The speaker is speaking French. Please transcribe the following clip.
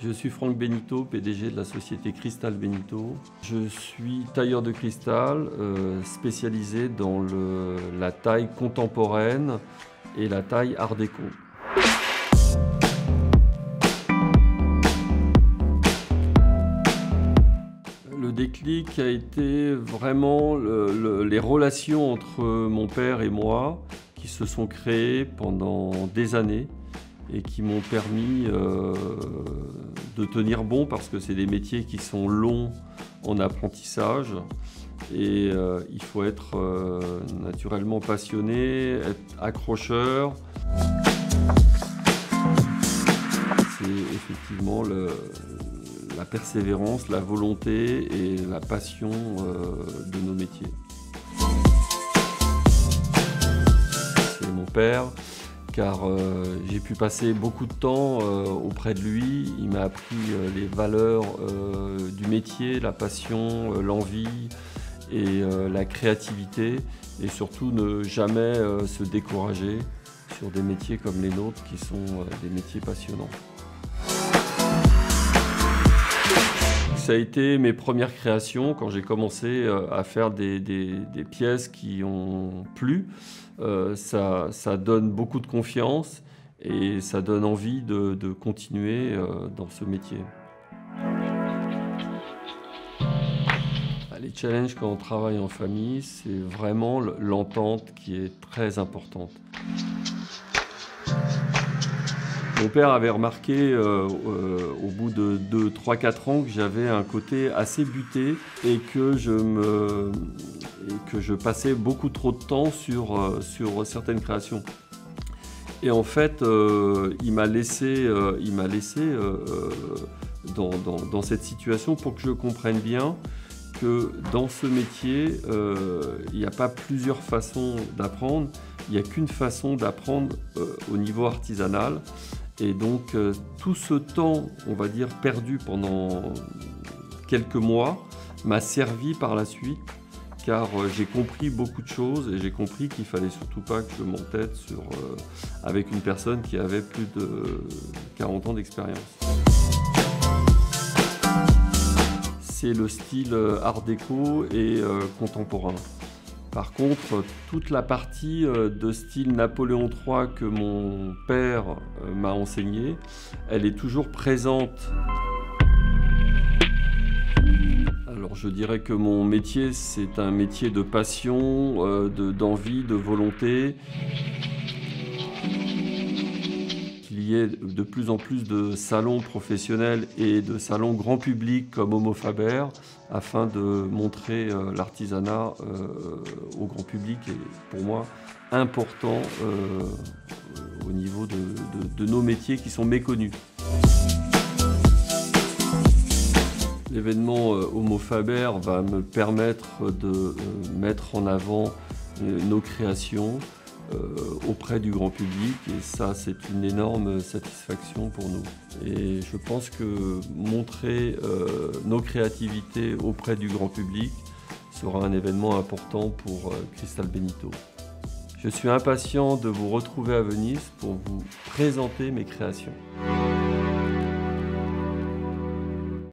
Je suis Franck Benito, PDG de la société Cristal Benito. Je suis tailleur de cristal spécialisé dans la taille contemporaine et la taille art déco. Le déclic a été vraiment les relations entre mon père et moi qui se sont créées pendant des années et qui m'ont permis de tenir bon parce que c'est des métiers qui sont longs en apprentissage et il faut être naturellement passionné, être accrocheur. C'est effectivement la persévérance, la volonté et la passion de nos métiers. C'est mon père, car j'ai pu passer beaucoup de temps auprès de lui. Il m'a appris les valeurs du métier, la passion, l'envie et la créativité, et surtout ne jamais se décourager sur des métiers comme les nôtres qui sont des métiers passionnants. Ça a été mes premières créations quand j'ai commencé à faire des pièces qui ont plu. Ça donne beaucoup de confiance et ça donne envie de continuer dans ce métier. Les challenges quand on travaille en famille, c'est vraiment l'entente qui est très importante. Mon père avait remarqué au bout de 3-4 ans que j'avais un côté assez buté et que je passais beaucoup trop de temps sur certaines créations. Et en fait, il m'a laissé dans cette situation pour que je comprenne bien que dans ce métier, il n'y a pas plusieurs façons d'apprendre, il n'y a qu'une façon d'apprendre au niveau artisanal. Et donc tout ce temps, on va dire, perdu pendant quelques mois m'a servi par la suite, car j'ai compris beaucoup de choses et j'ai compris qu'il ne fallait surtout pas que je m'entête avec une personne qui avait plus de 40 ans d'expérience. C'est le style art déco et contemporain. Par contre, toute la partie de style Napoléon III que mon père m'a enseigné, elle est toujours présente. Alors je dirais que mon métier, c'est un métier de passion, d'envie, de volonté. Il y ait de plus en plus de salons professionnels et de salons grand public comme Homo Faber afin de montrer l'artisanat au grand public et pour moi important au niveau de nos métiers qui sont méconnus. L'événement Homo Faber va me permettre de mettre en avant nos créations auprès du grand public et ça c'est une énorme satisfaction pour nous. Et je pense que montrer nos créativités auprès du grand public sera un événement important pour Cristal Benito. Je suis impatient de vous retrouver à Venise pour vous présenter mes créations.